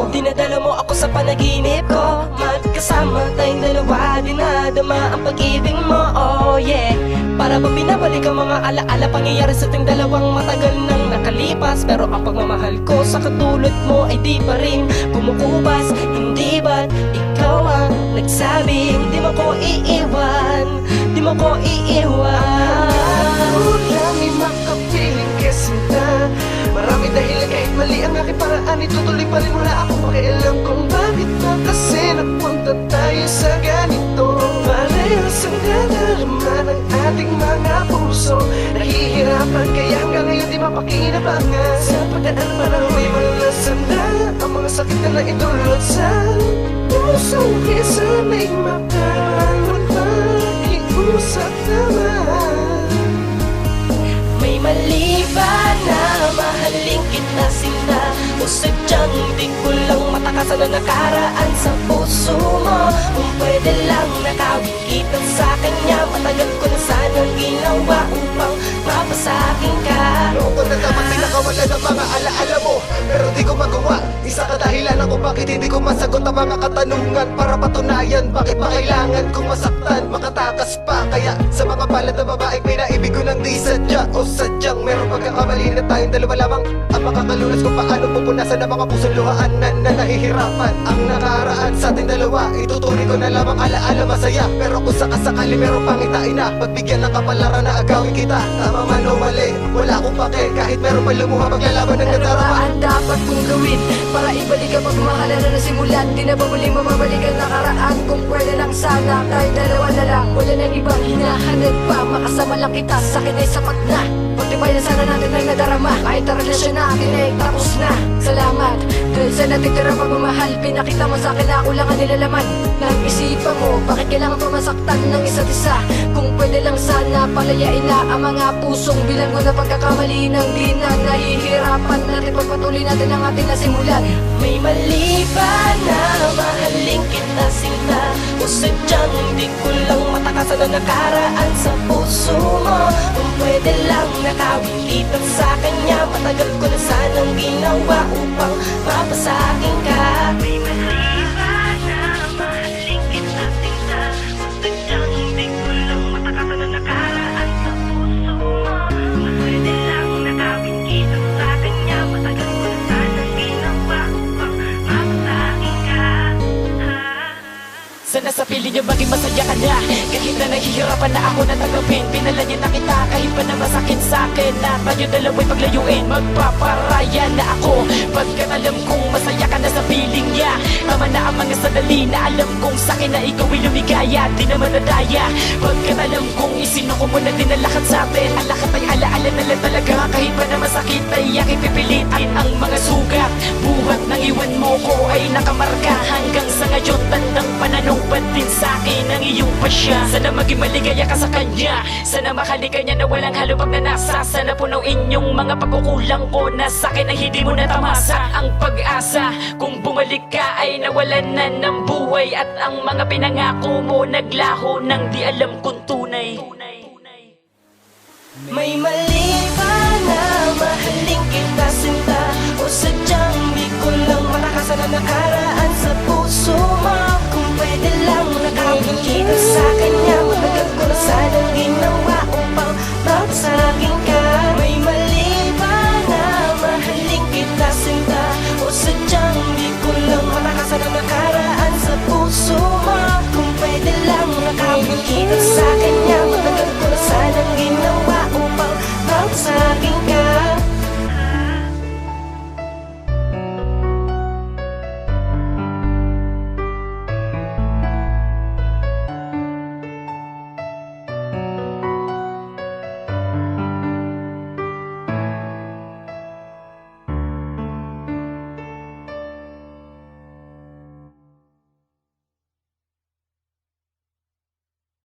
Dinadala mo ako sa panaginip ko, magkasama tayong dalawa, dinadama ang pag-ibig mo, oh yeah. Para bang binabalik ang mga alaala, pangyayari sa ating dalawang matagal nang nakalipas. Pero ang pagmamahal ko sa katulad mo ay di pa rin kumukubas. Hindi ba't ikaw ang nagsabing di mo ko iiwan, di mo ko iiwan. Marami makapiling kesinta, marami dahilan kahit mali ang aking paraan, itutuloy pa rin wala akong pakialam kung bakit ba kasi napunta tayo sa ganito. Parehas ang nadarama ng ating mga puso, nahihirapan kaya hanggang ngayon di mapakinabangan. Sa pagdaan parang may mga sandala, ang mga sakit na naidulot sa puso, kaya sana'y makaroon pa, iusap naman. May mali ba na mahalin kita sinta, o sadyang di ko lang matakasan na nakaraan sa puso mo? Kung pwede lang nakawin kita sa kanya, matagal ko na sanang ginawa upang mapasakin ka. Noong ko na dapat pinakawala ng mga alaala mo, pero di ko magawa. Isa ka dahilan ako bakit hindi ko masagot ang mga katanungan, para patunayan bakit ba kailangan kong masaktan, makatakas pa. Kaya sa mga palad na babaeng pinaibig ko nang di sadya, o sadyang meron pagkakamali na tayong dalawa lamang ang makakalunas kung paano pupunasan ang mga pusong luhaan na nahihirapan. Ang nakaraan sa ating dalawa, itutuloy ko na lamang alaala masaya. Pero kung sakasakali meron pangitain na, pagbigyan ng kapalaran na agawin kita, tama man o mali, wala akong pake. Kahit meron pa lumuha paglalaban ng nadarama. Ano ba ang dapat kong gawin para ibalik ang pagmamahalan na nasimulan? Di na ba muling mababalik ang nakaraan? Kung pwede lang sana, tayo dalawa na lang, wala nang ibang hinahanap pa. Makasama lang kita, sa akin ay sapat na. Pagtibay na sana natin ang nadarama, kahit ang relasyon natin ay tapos na. Salamat dahil sa natitira pagmamahal, pinakita mo sa akin na ako lang ang nilalaman ng isipan mo. Bakit kailangan pa masaktan ng isa't isa? Kung pwede lang sana, palayain na ang mga pusong bilang ko na pagkakamali ng di na nahihirapan natin. Pagpatuloy natin ang ating nasimulan. May mali ba na mahalin kita sinta, o sadyang di ko lang matakasan na nakaraan sa puso mo? Kung pwede lang nakawin kita sa kanya, matagal ko na sanang ginawa upang mapasakin ka. May mali ba na mahalin kita sinta, o sadyang di ko lang matakasan na nakaraan sa puso mo? Kung pwede lang nakawin kita sa kanya, matagal ko na sanang ginawa upang mapasakin ka. Sana sa piling niyo maging masaya ka na, kahit na nahihirapan na ako na tanggapin. Pinalaya na kita kahit pa na masakit sa'kin, na tayo dalawa'y paglayuin. Magpaparaya na ako pagkat alam kong masaya ka na sa piling niya. Tama na ang mga sandali na alam kong sa'kin na ikaw ay lumigaya, di na madadaya. Pagkat alam kong isinuko mo na din ang lahat sa'tin, ang lahat ay alaala na lang talaga. Kahit pa na masakit ay aking pipilitin ang mga sugat. Buhat ng iwan mo ko ay nakamarka hanggang sa ngayon. Tandang pananumpat din sa'kin ang iyong pasya. Sana maging maligaya ka sa kanya, sana mahalin ka niya na walang halo pagnanasa. Sana punuin yung mga pagkukulang ko na sa'kin ay hindi mo natamasa. Ang pag-asa kung bumalik ka ay nawalan na ng buhay, at ang mga pinangako mo naglaho nang di alam kung tunay. May mali ba na mahalin kita sinta, o sadyang di ko lang matakasan na nakaraan sa puso